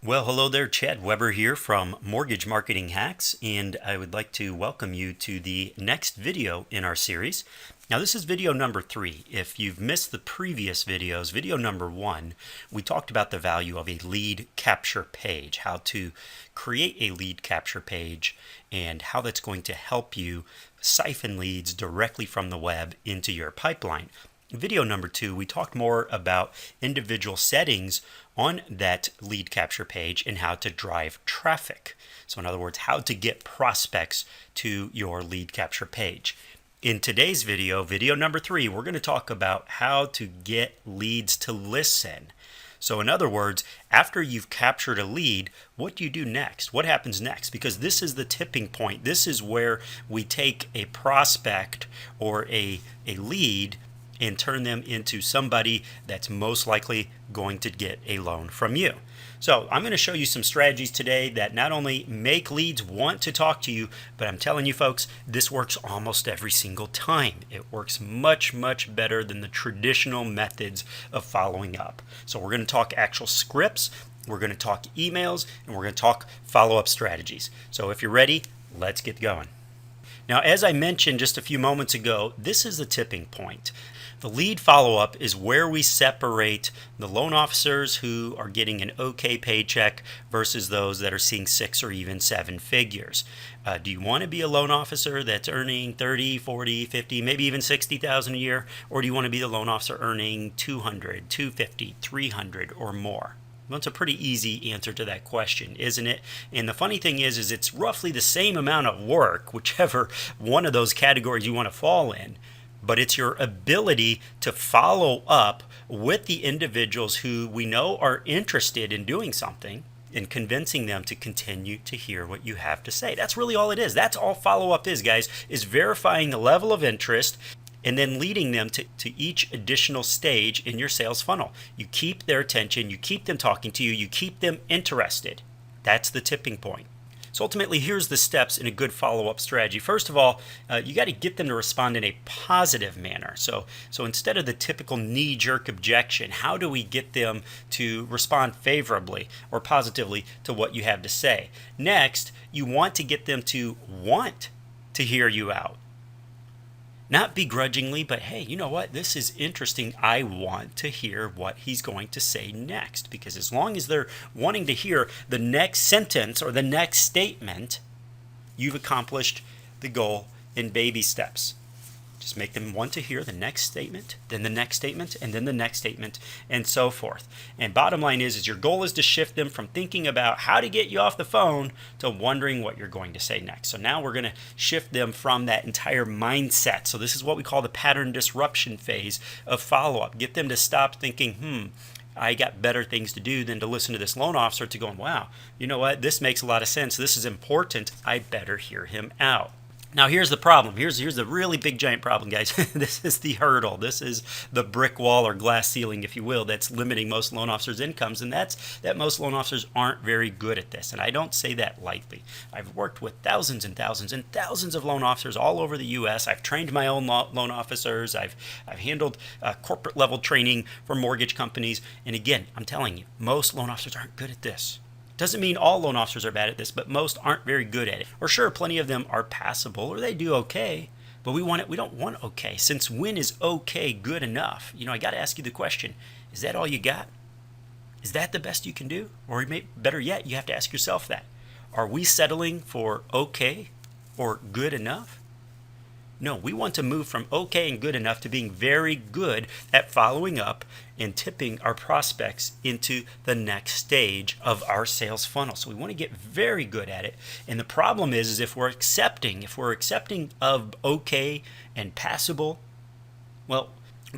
Well, hello there, Chad Weber here from Mortgage Marketing Hacks, and I would like to welcome you to the next video in our series. Now, this is video number 3. If you've missed the previous videos, video number 1, we talked about the value of a lead capture page, how to create a lead capture page, and how that's going to help you siphon leads directly from the web into your pipeline. Video number 2, we talked more about individual settings on that lead capture page and how to drive traffic. So in other words, how to get prospects to your lead capture page. In today's video, video number 3, we're going to talk about how to get leads to listen. So in other words, after you've captured a lead, what do you do next? What happens next? Because this is the tipping point. This is where we take a prospect or a lead and turn them into somebody that's most likely going to get a loan from you. So I'm going to show you some strategies today that not only make leads want to talk to you, but I'm telling you folks, this works almost every single time. It works much, much better than the traditional methods of following up. So we're going to talk actual scripts, we're going to talk emails, and we're going to talk follow-up strategies. So if you're ready, let's get going. Now, as I mentioned just a few moments ago, this is the tipping point. The lead follow-up is where we separate the loan officers who are getting an okay paycheck versus those that are seeing 6 or even 7 figures. Do you want to be a loan officer that's earning 30, 40, 50, maybe even 60,000 a year? Or do you want to be the loan officer earning 200, 250, 300 or more? Well, it's a pretty easy answer to that question, isn't it? And the funny thing is it's roughly the same amount of work, whichever one of those categories you want to fall in. But it's your ability to follow up with the individuals who we know are interested in doing something and convincing them to continue to hear what you have to say. That's really all it is. That's all follow-up is, guys, is verifying the level of interest and then leading them to each additional stage in your sales funnel. You keep their attention, you keep them talking to you, you keep them interested. That's the tipping point. So ultimately, here's the steps in a good follow-up strategy. First of all, you got to get them to respond in a positive manner. So instead of the typical knee-jerk objection, how do we get them to respond favorably or positively to what you have to say? Next, you want to get them to want to hear you out. Not begrudgingly, but hey, you know what? This is interesting. I want to hear what he's going to say next. Because as long as they're wanting to hear the next sentence or the next statement, you've accomplished the goal in baby steps. Just make them want to hear the next statement, then the next statement, and then the next statement, and so forth. And bottom line is your goal is to shift them from thinking about how to get you off the phone to wondering what you're going to say next. So now we're going to shift them from that entire mindset. So this is what we call the pattern disruption phase of follow-up. Get them to stop thinking, I got better things to do than to listen to this loan officer, to going, wow, you know what? This makes a lot of sense. This is important. I better hear him out. Now here's the problem. Here's the really big giant problem, guys. This is the hurdle. This is the brick wall or glass ceiling, if you will, that's limiting most loan officers' incomes, and that's that most loan officers aren't very good at this. And I don't say that lightly. I've worked with thousands and thousands and thousands of loan officers all over the U.S. I've trained my own loan officers. I've handled corporate level training for mortgage companies. And again, I'm telling you, most loan officers aren't good at this. Doesn't mean all loan officers are bad at this, but most aren't very good at it. Or sure, plenty of them are passable or they do okay, but we don't want okay. Since when is okay good enough? I got to ask you the question, is that all you got? Is that the best you can do? Or better yet, you have to ask yourself that. Are we settling for okay or good enough? No, we want to move from okay and good enough to being very good at following up and tipping our prospects into the next stage of our sales funnel. So we want to get very good at it. And the problem is if we're accepting of okay and passable, well,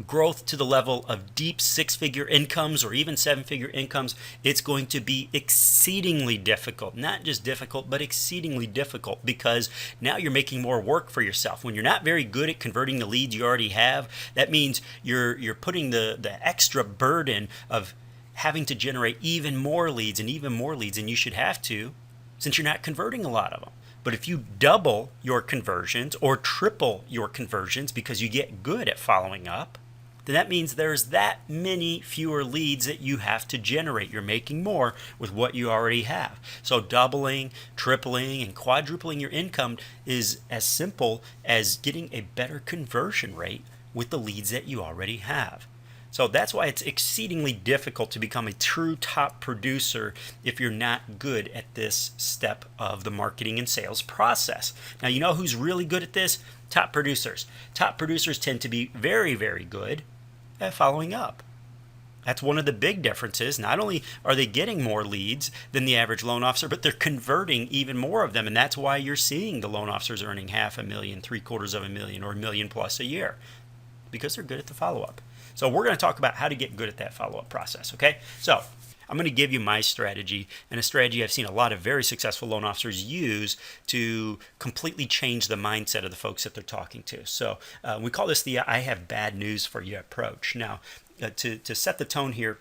growth to the level of deep 6-figure incomes or even 7-figure incomes, it's going to be exceedingly difficult. Not just difficult, but exceedingly difficult, because now you're making more work for yourself. When you're not very good at converting the leads you already have, that means you're putting the extra burden of having to generate even more leads than you should have to, since you're not converting a lot of them. But if you double your conversions or triple your conversions because you get good at following up, then that means there's that many fewer leads that you have to generate. You're making more with what you already have. So doubling, tripling, and quadrupling your income is as simple as getting a better conversion rate with the leads that you already have. So that's why it's exceedingly difficult to become a true top producer if you're not good at this step of the marketing and sales process. Now, you know who's really good at this? Top producers. Top producers tend to be very, very good at following up. That's one of the big differences. Not only are they getting more leads than the average loan officer, but they're converting even more of them. And that's why you're seeing the loan officers earning $500,000, $750,000, or $1 million plus a year, because they're good at the follow-up. So we're going to talk about how to get good at that follow-up process, okay? So I'm going to give you my strategy, and a strategy I've seen a lot of very successful loan officers use to completely change the mindset of the folks that they're talking to. So we call this the I have bad news for you approach. Now, to set the tone here,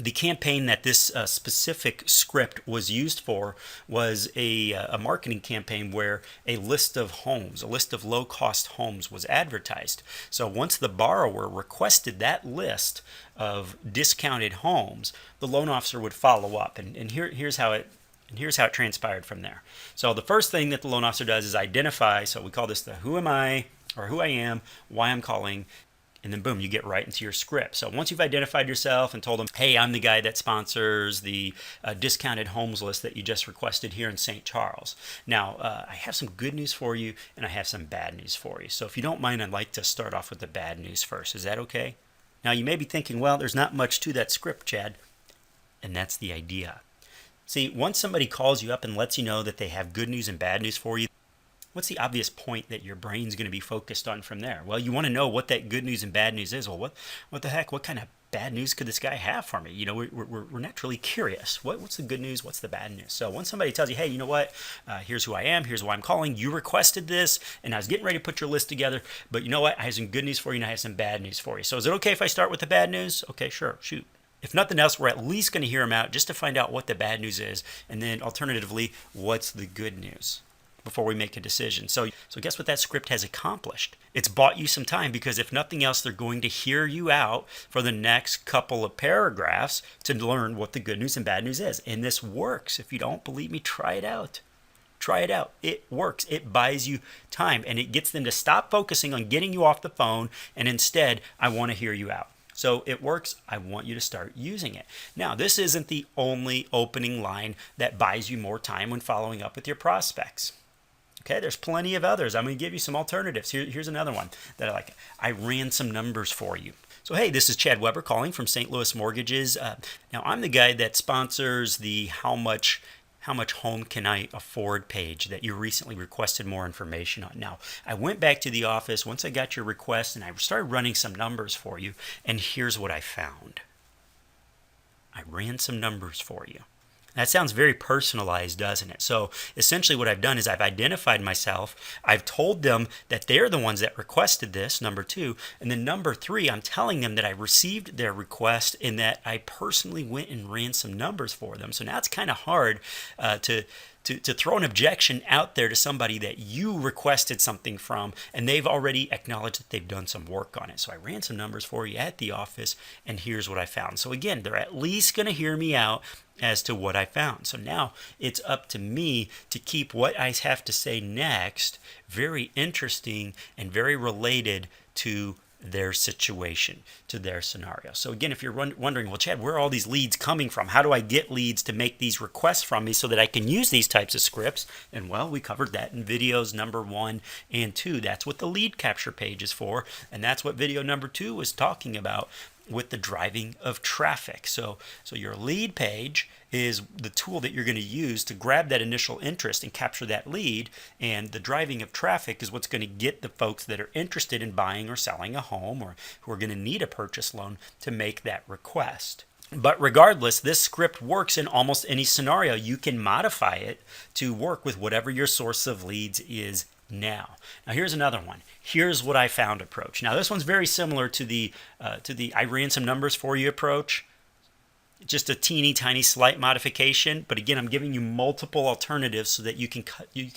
the campaign that this specific script was used for was a marketing campaign where a list of homes, a list of low-cost homes was advertised. So once the borrower requested that list of discounted homes, the loan officer would follow up. And here's how it transpired from there. So the first thing that the loan officer does is identify, so we call this the who am I, or who I am, why I'm calling, and then boom, you get right into your script. So once you've identified yourself and told them, hey, I'm the guy that sponsors the discounted homes list that you just requested here in St. Charles. Now, I have some good news for you, and I have some bad news for you. So if you don't mind, I'd like to start off with the bad news first. Is that okay? Now, you may be thinking, well, there's not much to that script, Chad. And that's the idea. See, once somebody calls you up and lets you know that they have good news and bad news for you, what's the obvious point that your brain's going to be focused on from there? Well, you want to know what that good news and bad news is. Well, what the heck? What kind of bad news could this guy have for me? You know, we're naturally curious. What's the good news? What's the bad news? So when somebody tells you, hey, you know what? Here's who I am. Here's why I'm calling. You requested this, and I was getting ready to put your list together. But you know what? I have some good news for you, and I have some bad news for you. So is it okay if I start with the bad news? Okay, sure. Shoot. If nothing else, we're at least going to hear them out just to find out what the bad news is, and then alternatively, what's the good news before we make a decision. So guess what that script has accomplished? It's bought you some time, because if nothing else, they're going to hear you out for the next couple of paragraphs to learn what the good news and bad news is. And this works. If you don't believe me, try it out. Try it out. It works. It buys you time, and it gets them to stop focusing on getting you off the phone, and instead, I want to hear you out. So it works. I want you to start using it. Now, this isn't the only opening line that buys you more time when following up with your prospects. Okay, there's plenty of others. I'm going to give you some alternatives. Here's another one that I like. I ran some numbers for you. So, hey, this is Chad Weber calling from St. Louis Mortgages. Now, I'm the guy that sponsors the How Much Home Can I Afford page that you recently requested more information on. Now, I went back to the office once I got your request, and I started running some numbers for you, and here's what I found. I ran some numbers for you. That sounds very personalized, doesn't it? So essentially what I've done is I've identified myself. I've told them that they're the ones that requested this, number two. And then number three, I'm telling them that I received their request and that I personally went and ran some numbers for them. So now it's kind of hard to throw an objection out there to somebody that you requested something from, and they've already acknowledged that they've done some work on it. So I ran some numbers for you at the office, and here's what I found. So again, they're at least going to hear me out as to what I found. So now it's up to me to keep what I have to say next very interesting and very related to their situation, to their scenario. So again, if you're wondering, well, Chad, where are all these leads coming from? How do I get leads to make these requests from me so that I can use these types of scripts? And well, we covered that in videos number 1 and 2. That's what the lead capture page is for. And that's what video number 2 was talking about with the driving of traffic. So your lead page is the tool that you're going to use to grab that initial interest and capture that lead, and the driving of traffic is what's going to get the folks that are interested in buying or selling a home, or who are going to need a purchase loan, to make that request. But regardless, this script works in almost any scenario. You can modify it to work with whatever your source of leads is now. Now here's another one. Here's what I found approach. Now this one's very similar to the I ran some numbers for you approach. just a teeny tiny slight modification, but again, I'm giving you multiple alternatives so that you can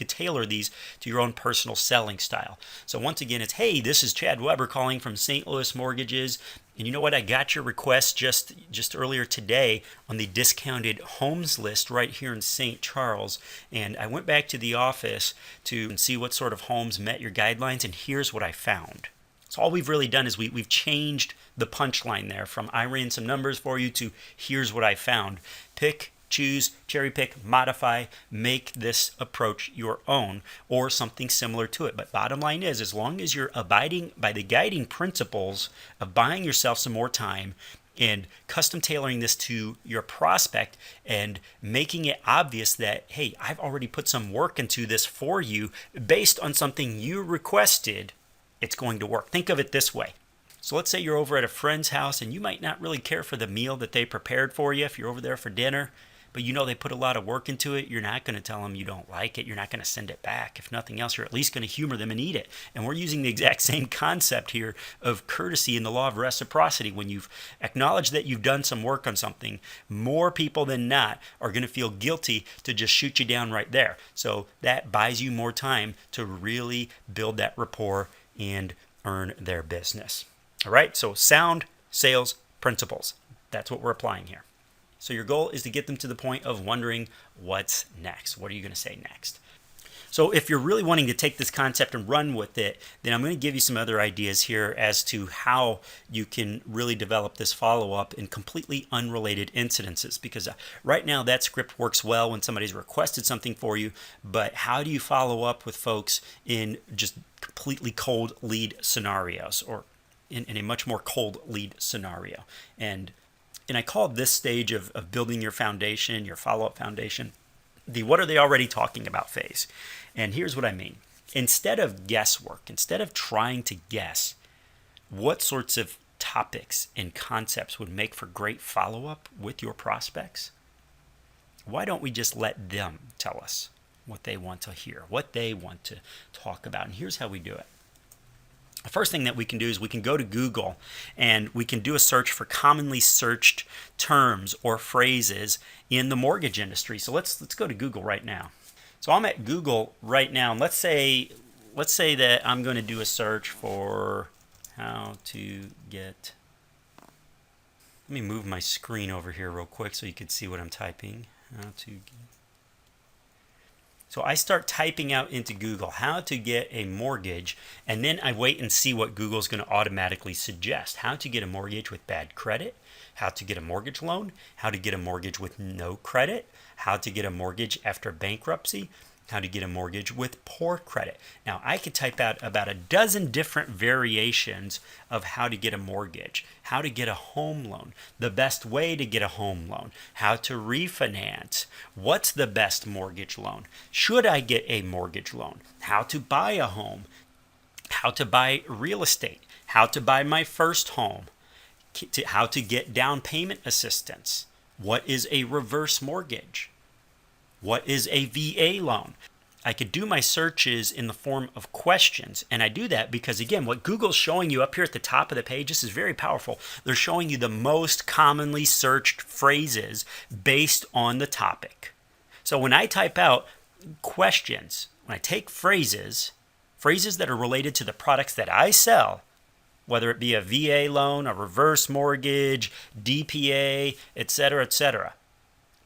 tailor these to your own personal selling style. So once again, it's, hey, this is Chad Weber calling from St. Louis Mortgages, and you know what? I got your request just earlier today on the discounted homes list right here in St. Charles, and I went back to the office to see what sort of homes met your guidelines, and here's what I found. So all we've really done is we've changed the punchline there from I ran some numbers for you to here's what I found. Pick, choose, cherry pick, modify, make this approach your own or something similar to it. But bottom line is, as long as you're abiding by the guiding principles of buying yourself some more time and custom tailoring this to your prospect and making it obvious that, hey, I've already put some work into this for you based on something you requested, it's going to work. Think of it this way. So let's say you're over at a friend's house and you might not really care for the meal that they prepared for you if you're over there for dinner, but you know they put a lot of work into it. You're not going to tell them you don't like it. You're not going to send it back. If nothing else, you're at least going to humor them and eat it. And we're using the exact same concept here of courtesy in the law of reciprocity. When you've acknowledged that you've done some work on something, more people than not are going to feel guilty to just shoot you down right there. So that buys you more time to really build that rapport and earn their business. All right, so sound sales principles. That's what we're applying here. So your goal is to get them to the point of wondering what's next. What are you going to say next? So if you're really wanting to take this concept and run with it, then I'm going to give you some other ideas here as to how you can really develop this follow-up in completely unrelated incidences. Because right now that script works well when somebody's requested something for you, but how do you follow up with folks in just completely cold lead scenarios, or in a much more cold lead scenario? And I call this stage of building your foundation, your follow-up foundation, the what are they already talking about phase. And here's what I mean. Instead of guesswork, instead of trying to guess what sorts of topics and concepts would make for great follow-up with your prospects, why don't we just let them tell us what they want to hear, what they want to talk about? And here's how we do it. The first thing that we can do is we can go to Google and we can do a search for commonly searched terms or phrases in the mortgage industry. So let's go to Google right now. So I'm at Google right now, and let's say that I'm going to do a search for how to get. Let me move my screen over here real quick so you can see what I'm typing. How to get. So I start typing out into Google how to get a mortgage, and then I wait and see what Google's going to automatically suggest. How to get a mortgage with bad credit, how to get a mortgage loan, how to get a mortgage with no credit, how to get a mortgage after bankruptcy, how to get a mortgage with poor credit. Now, I could type out about a dozen different variations of how to get a mortgage, how to get a home loan, the best way to get a home loan, how to refinance, what's the best mortgage loan, should I get a mortgage loan, how to buy a home, how to buy real estate, how to buy my first home, how to get down payment assistance, what is a reverse mortgage, what is a VA loan? I could do my searches in the form of questions, and I do that because, again, what Google's showing you up here at the top of the page, this is very powerful. They're showing you the most commonly searched phrases based on the topic. So when I type out questions, when I take phrases that are related to the products that I sell, whether it be a VA loan, a reverse mortgage, DPA, etc.,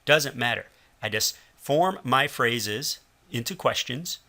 doesn't matter. I just form my phrases into questions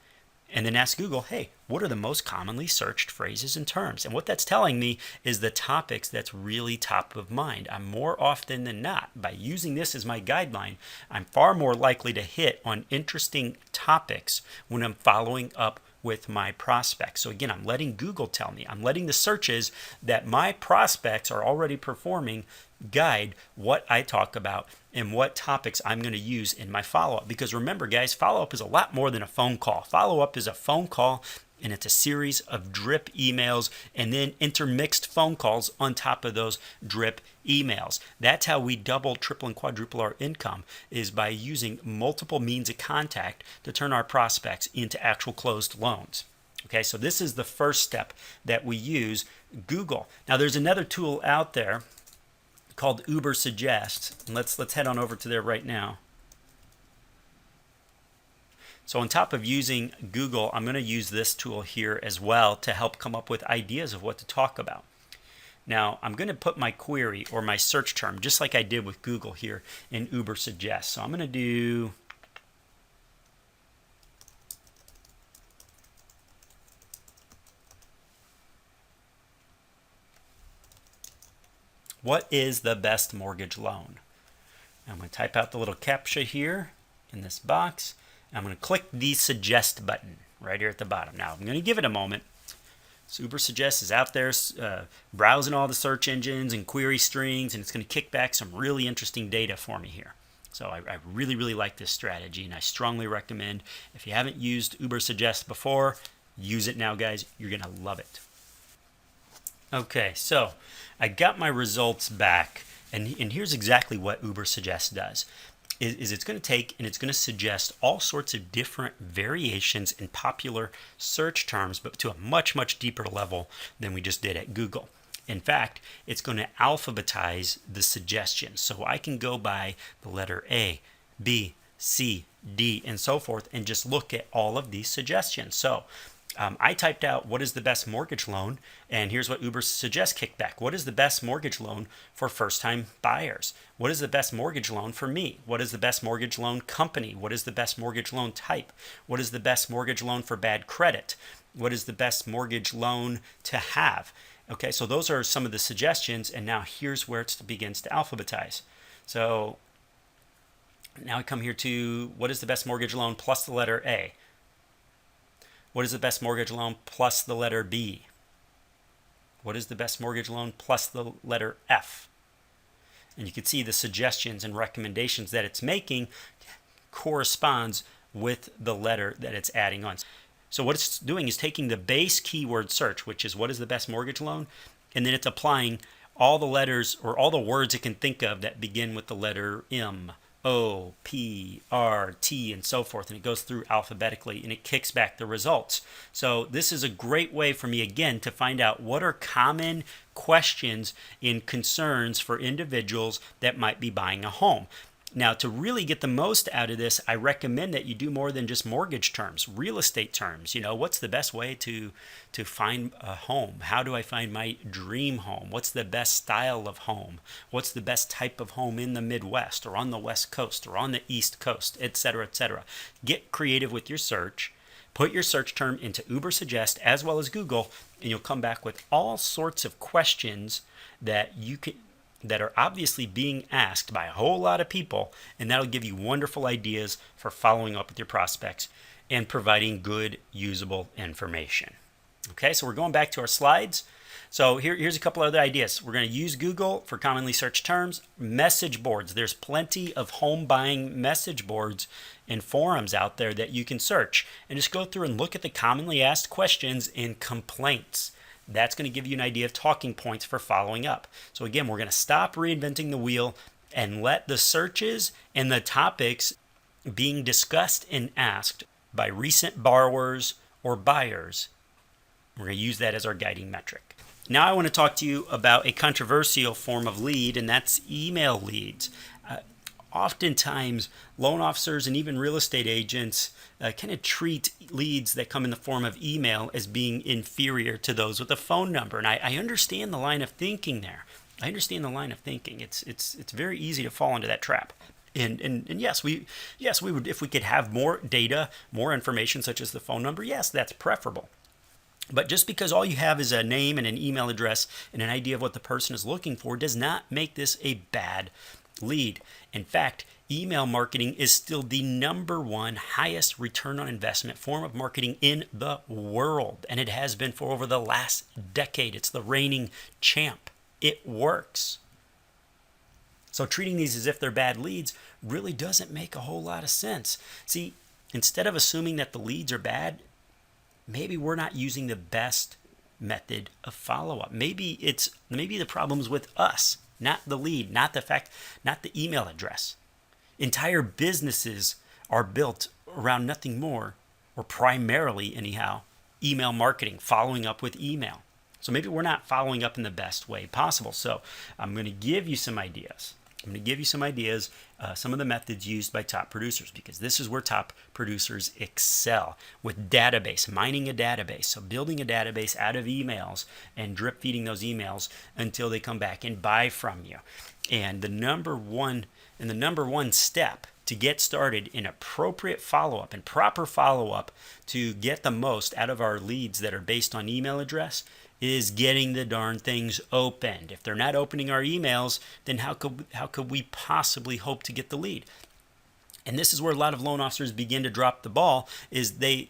and then ask Google, hey, what are the most commonly searched phrases and terms? And what that's telling me is the topics that's really top of mind. I'm more often than not, by using this as my guideline, I'm far more likely to hit on interesting topics when I'm following up with my prospects. So again, I'm letting Google tell me, I'm letting the searches that my prospects are already performing guide what I talk about and what topics I'm going to use in my follow-up. Because remember, guys, follow-up is a lot more than a phone call. Follow-up is a phone call, and it's a series of drip emails and then intermixed phone calls on top of those drip emails. That's how we double, triple, and quadruple our income, is by using multiple means of contact to turn our prospects into actual closed loans. Okay, so this is the first step that we use, Google. Now, there's another tool out there called Uber Suggest. And let's head on over to there right now. So on top of using Google, I'm going to use this tool here as well to help come up with ideas of what to talk about. Now, I'm going to put my query or my search term, just like I did with Google here in Uber Suggest. So I'm going to do what is the best mortgage loan? I'm going to type out the little CAPTCHA here in this box. I'm going to click the suggest button right here at the bottom. Now, I'm going to give it a moment. So Uber Suggest is out there browsing all the search engines and query strings, and it's going to kick back some really interesting data for me here. So I really, really like this strategy, and I strongly recommend, if you haven't used Uber Suggest before, use it now, guys. You're going to love it. Okay, so I got my results back, and here's exactly what Uber Suggest does. Is it's going to take and it's going to suggest all sorts of different variations in popular search terms, but to a much, much deeper level than we just did at Google. In fact, it's going to alphabetize the suggestions. So I can go by the letter A, B, C, D, and so forth, and just look at all of these suggestions. So I typed out what is the best mortgage loan, and here's what Uber Suggest kicked back. What is the best mortgage loan for first-time buyers? What is the best mortgage loan for me? What is the best mortgage loan company? What is the best mortgage loan type? What is the best mortgage loan for bad credit? What is the best mortgage loan to have? Okay, so those are some of the suggestions, and now here's where it begins to alphabetize. So now I come here to what is the best mortgage loan plus the letter A. What is the best mortgage loan plus the letter B? What is the best mortgage loan plus the letter F? And you can see the suggestions and recommendations that it's making corresponds with the letter that it's adding on. So what it's doing is taking the base keyword search, which is what is the best mortgage loan, and then it's applying all the letters or all the words it can think of that begin with the letter M, O, P, R, T, and so forth, and it goes through alphabetically, and it kicks back the results. So this is a great way for me, again, to find out what are common questions and concerns for individuals that might be buying a home. Now, to really get the most out of this, I recommend that you do more than just mortgage terms, real estate terms. You know, what's the best way to find a home? How do I find my dream home? What's the best style of home? What's the best type of home in the Midwest or on the West Coast or on the East Coast, et cetera, et cetera. Get creative with your search. Put your search term into Uber Suggest as well as Google, and you'll come back with all sorts of questions that are obviously being asked by a whole lot of people, and that'll give you wonderful ideas for following up with your prospects and providing good, usable information. Okay, so we're going back to our slides. So here's a couple other ideas. We're going to use Google for commonly searched terms. Message boards. There's plenty of home buying message boards and forums out there that you can search, and just go through and look at the commonly asked questions and complaints. That's going to give you an idea of talking points for following up. So again, we're going to stop reinventing the wheel and let the searches and the topics being discussed and asked by recent borrowers or buyers, we're going to use that as our guiding metric. Now I want to talk to you about a controversial form of lead, and that's email leads. Oftentimes, loan officers and even real estate agents kind of treat leads that come in the form of email as being inferior to those with a phone number. And I understand the line of thinking there. I understand the line of thinking. It's very easy to fall into that trap. And yes, we would, if we could have more data, more information such as the phone number, yes, that's preferable. But just because all you have is a name and an email address and an idea of what the person is looking for does not make this a bad lead. In fact, email marketing is still the #1 highest return on investment form of marketing in the world. And it has been for over the last decade. It's the reigning champ. It works. So treating these as if they're bad leads really doesn't make a whole lot of sense. See, instead of assuming that the leads are bad, maybe we're not using the best method of follow-up. Maybe the problem's with us, not the lead, not the email address. Entire businesses are built around nothing more, or primarily anyhow, email marketing, following up with email. So maybe we're not following up in the best way possible. So I'm going to give you some ideas. I'm going to give you some ideas, some of the methods used by top producers, because this is where top producers excel with database, mining a database. So building a database out of emails and drip feeding those emails until they come back and buy from you. And the number one step to get started in appropriate follow-up and proper follow-up to get the most out of our leads that are based on email address is getting the darn things opened. If they're not opening our emails, then how could we possibly hope to get the lead? And this is where a lot of loan officers begin to drop the ball, is they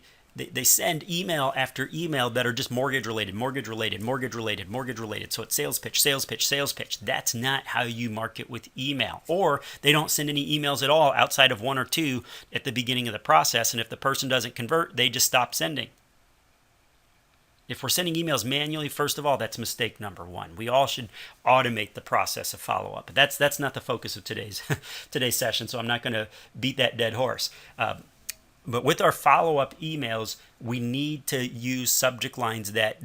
send email after email that are just mortgage related. So it's sales pitch. That's not how you market with email. Or they don't send any emails at all outside of one or two at the beginning of the process. And if the person doesn't convert, they just stop sending. If we're sending emails manually, first of all, that's mistake number one. We all should automate the process of follow-up. But that's not the focus of today's session, so I'm not going to beat that dead horse. But with our follow-up emails, we need to use subject lines that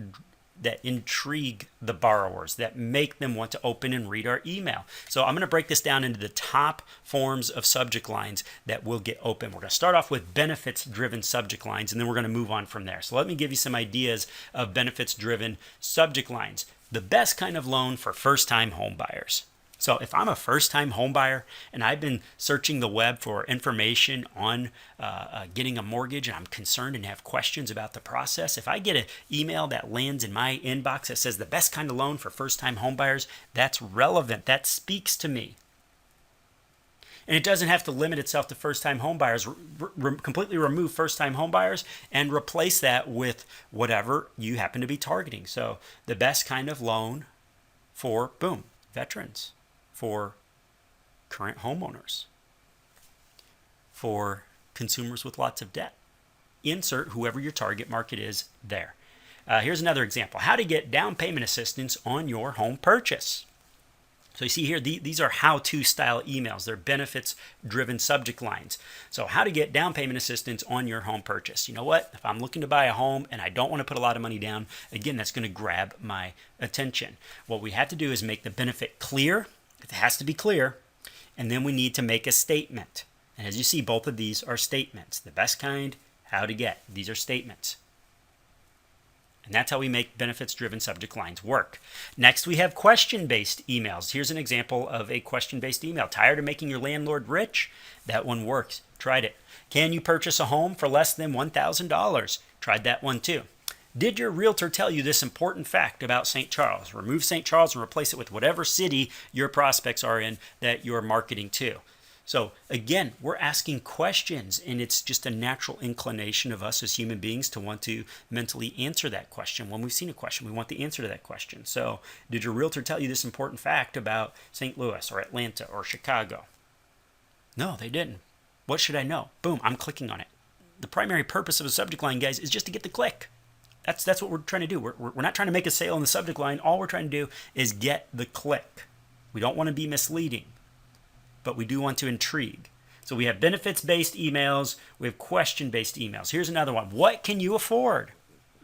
intrigue the borrowers, that make them want to open and read our email. So I'm going to break this down into the top forms of subject lines that will get open. We're going to start off with benefits-driven subject lines, and then we're going to move on from there. So let me give you some ideas of benefits-driven subject lines. The best kind of loan for first-time home buyers. So if I'm a first-time home buyer and I've been searching the web for information on getting a mortgage, and I'm concerned and have questions about the process, if I get an email that lands in my inbox that says the best kind of loan for first-time home buyers, that's relevant. That speaks to me. And it doesn't have to limit itself to first-time home buyers. Completely remove first-time home buyers and replace that with whatever you happen to be targeting. So the best kind of loan for, boom, veterans, for current homeowners, for consumers with lots of debt. Insert whoever your target market is there. Here's another example. How to get down payment assistance on your home purchase. So you see here, these are how-to style emails. They're benefits-driven subject lines. So how to get down payment assistance on your home purchase. You know what? If I'm looking to buy a home and I don't want to put a lot of money down, again, that's going to grab my attention. What we have to do is make the benefit clear. It has to be clear. And then we need to make a statement. And as you see, both of these are statements. The best kind, how to get. These are statements. And that's how we make benefits-driven subject lines work. Next, we have question-based emails. Here's an example of a question-based email. Tired of making your landlord rich? That one works. Tried it. Can you purchase a home for less than $1,000? Tried that one too. Did your realtor tell you this important fact about St. Charles? Remove St. Charles and replace it with whatever city your prospects are in that you're marketing to. So again, we're asking questions, and it's just a natural inclination of us as human beings to want to mentally answer that question. When we've seen a question, we want the answer to that question. So did your realtor tell you this important fact about St. Louis or Atlanta or Chicago? No, they didn't. What should I know? Boom, I'm clicking on it. The primary purpose of a subject line, guys, is just to get the click. That's what we're trying to do. We're not trying to make a sale in the subject line. All we're trying to do is get the click. We don't want to be misleading, but we do want to intrigue. So we have benefits-based emails. We have question-based emails. Here's another one. What can you afford?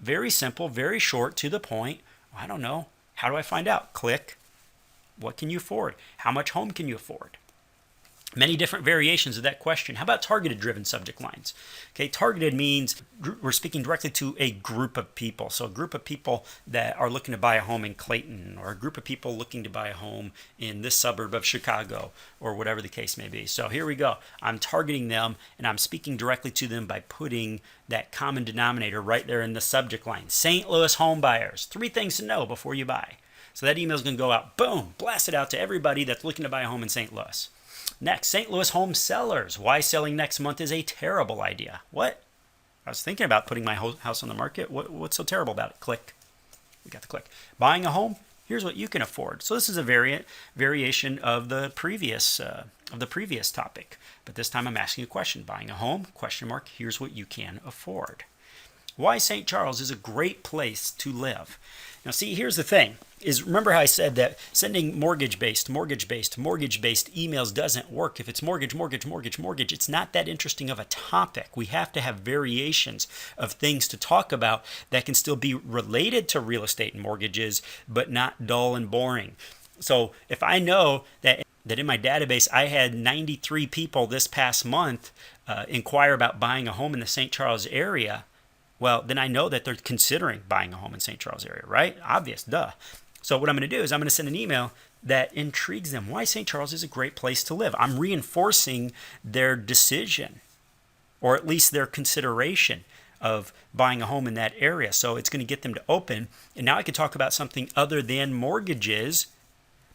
Very simple, very short, to the point. I don't know. How do I find out? Click. What can you afford? How much home can you afford? Many different variations of that question. How about targeted-driven subject lines? Okay, targeted means we're speaking directly to a group of people. So a group of people that are looking to buy a home in Clayton, or a group of people looking to buy a home in this suburb of Chicago, or whatever the case may be. So here we go. I'm targeting them, and I'm speaking directly to them by putting that common denominator right there in the subject line. St. Louis home buyers. 3 things to know before you buy. So that email is going to go out, boom, blast it out to everybody that's looking to buy a home in St. Louis. Next, St. Louis home sellers. Why selling next month is a terrible idea. What? I was thinking about putting my house on the market. What's so terrible about it? Click. We got the click. Buying a home. Here's what you can afford. So this is a variation of the previous topic. But this time I'm asking a question. Buying a home? Question mark. Here's what you can afford. Why St. Charles is a great place to live. Now see, here's the thing. is, remember how I said that sending mortgage-based emails doesn't work. If it's mortgage, it's not that interesting of a topic. We have to have variations of things to talk about that can still be related to real estate and mortgages, but not dull and boring. So if I know that in my database I had 93 people this past month inquire about buying a home in the St. Charles area, well, then I know that they're considering buying a home in St. Charles area, right? Obvious, duh. So what I'm going to do is I'm going to send an email that intrigues them why St. Charles is a great place to live. I'm reinforcing their decision, or at least their consideration of buying a home in that area. So it's going to get them to open. And now I can talk about something other than mortgages,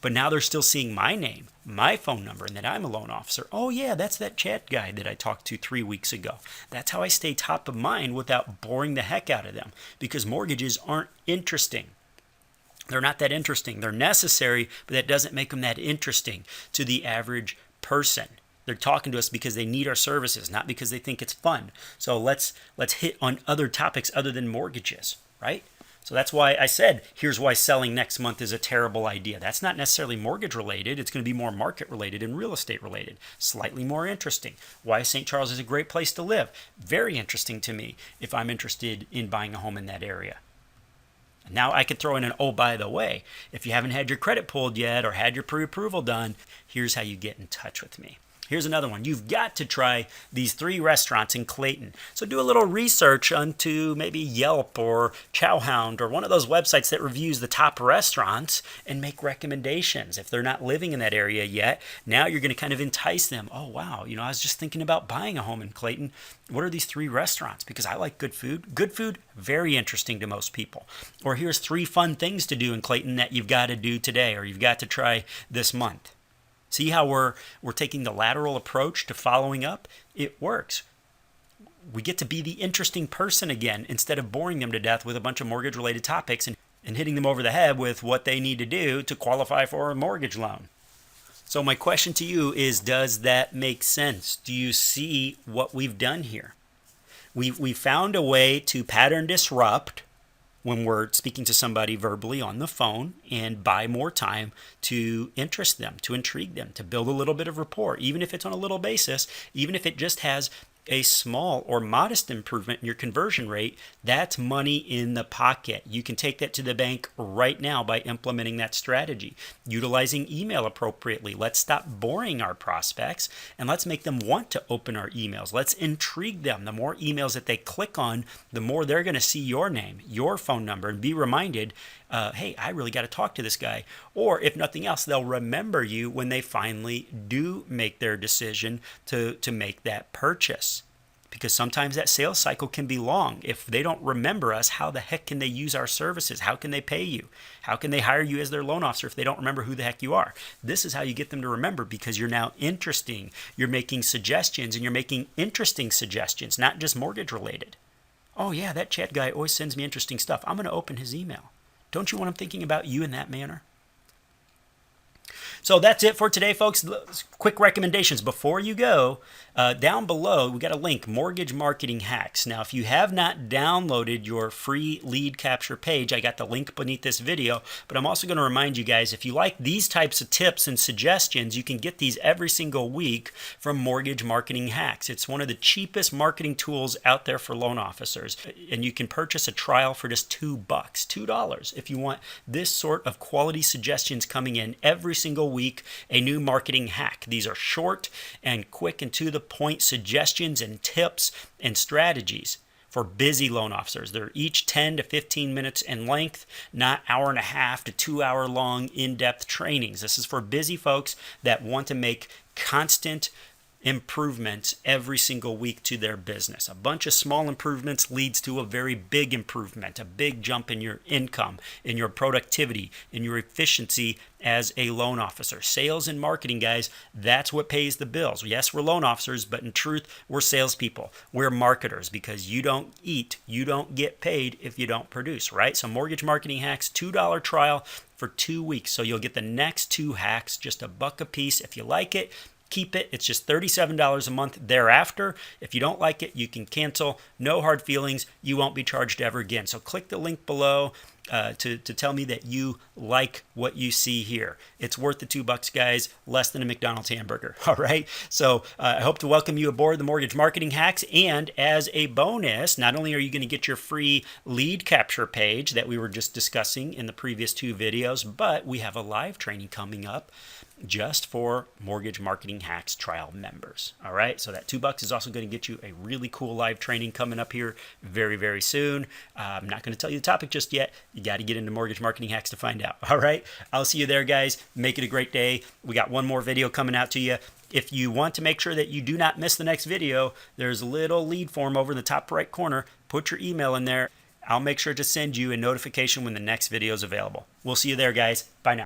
but now they're still seeing my name, my phone number, and that I'm a loan officer. Oh yeah, that's that chat guy that I talked to 3 weeks ago. That's how I stay top of mind without boring the heck out of them, because mortgages aren't interesting. They're not that interesting. They're necessary, but that doesn't make them that interesting to the average person. They're talking to us because they need our services, not because they think it's fun. So let's hit on other topics other than mortgages, right? So that's why I said, here's why selling next month is a terrible idea. That's not necessarily mortgage related. It's going to be more market related and real estate related. Slightly more interesting. Why St. Charles is a great place to live. Very interesting to me if I'm interested in buying a home in that area. Now I could throw in an, oh, by the way, if you haven't had your credit pulled yet or had your pre-approval done, here's how you get in touch with me. Here's another one. You've got to try these 3 restaurants in Clayton. So do a little research onto maybe Yelp or Chowhound or one of those websites that reviews the top restaurants and make recommendations. If they're not living in that area yet, now you're going to kind of entice them. Oh, wow. I was just thinking about buying a home in Clayton. What are these 3 restaurants? Because I like good food. Good food, very interesting to most people. Or here's 3 fun things to do in Clayton that you've got to do today or you've got to try this month. See how we're taking the lateral approach to following up? It works. We get to be the interesting person again instead of boring them to death with a bunch of mortgage-related topics and hitting them over the head with what they need to do to qualify for a mortgage loan. So my question to you is, does that make sense? Do you see what we've done here? We've found a way to pattern disrupt when we're speaking to somebody verbally on the phone and buy more time to interest them, to intrigue them, to build a little bit of rapport, even if it's on a little basis, even if it just has a small or modest improvement in your conversion rate, that's money in the pocket. You can take that to the bank right now by implementing that strategy, utilizing email appropriately. Let's stop boring our prospects and let's make them want to open our emails. Let's intrigue them. The more emails that they click on, the more they're going to see your name, your phone number, and be reminded, hey, I really got to talk to this guy. Or if nothing else, they'll remember you when they finally do make their decision to make that purchase. Because sometimes that sales cycle can be long. If they don't remember us, how the heck can they use our services? How can they pay you? How can they hire you as their loan officer if they don't remember who the heck you are? This is how you get them to remember, because you're now interesting. You're making suggestions, and you're making interesting suggestions, not just mortgage related. Oh yeah, that chat guy always sends me interesting stuff. I'm going to open his email. Don't you want him thinking about you in that manner? So that's it for today, folks. Quick recommendations before you go. Down below, we got a link, Mortgage Marketing Hacks. Now, if you have not downloaded your free lead capture page, I got the link beneath this video. But I'm also going to remind you guys, if you like these types of tips and suggestions, you can get these every single week from Mortgage Marketing Hacks. It's one of the cheapest marketing tools out there for loan officers. And you can purchase a trial for just $2 if you want this sort of quality suggestions coming in every single week, a new marketing hack. These are short and quick and to the point suggestions and tips and strategies for busy loan officers. They're each 10 to 15 minutes in length, not hour and a half to 2 hour long in-depth trainings. This is for busy folks that want to make constant improvements every single week to their business. A bunch of small improvements leads to a very big improvement, a big jump in your income, in your productivity, in your efficiency as a loan officer. Sales and marketing, guys, that's what pays the bills. Yes, we're loan officers, but in truth, we're salespeople. We're marketers, because you don't eat, you don't get paid if you don't produce, right? So Mortgage Marketing Hacks, $2 trial for 2 weeks. So you'll get the next 2 hacks, just $1 a piece. If you like it, keep it. It's just $37 a month thereafter. If you don't like it, you can cancel. No hard feelings. You won't be charged ever again. So click the link below. to tell me that you like what you see here. It's worth the $2, guys, less than a McDonald's hamburger. All right. So I hope to welcome you aboard the Mortgage Marketing Hacks. And as a bonus, not only are you going to get your free lead capture page that we were just discussing in the previous 2 videos, but we have a live training coming up just for Mortgage Marketing Hacks trial members. All right, so that $2 is also going to get you a really cool live training coming up here very, very soon. I'm not going to tell you the topic just yet. You got to get into Mortgage Marketing Hacks to find out. All right, I'll see you there, guys. Make it a great day. We got one more video coming out to you. If you want to make sure that you do not miss the next video, there's a little lead form over in the top right corner. Put your email in there. I'll make sure to send you a notification when the next video is available. We'll see you there, guys. Bye now.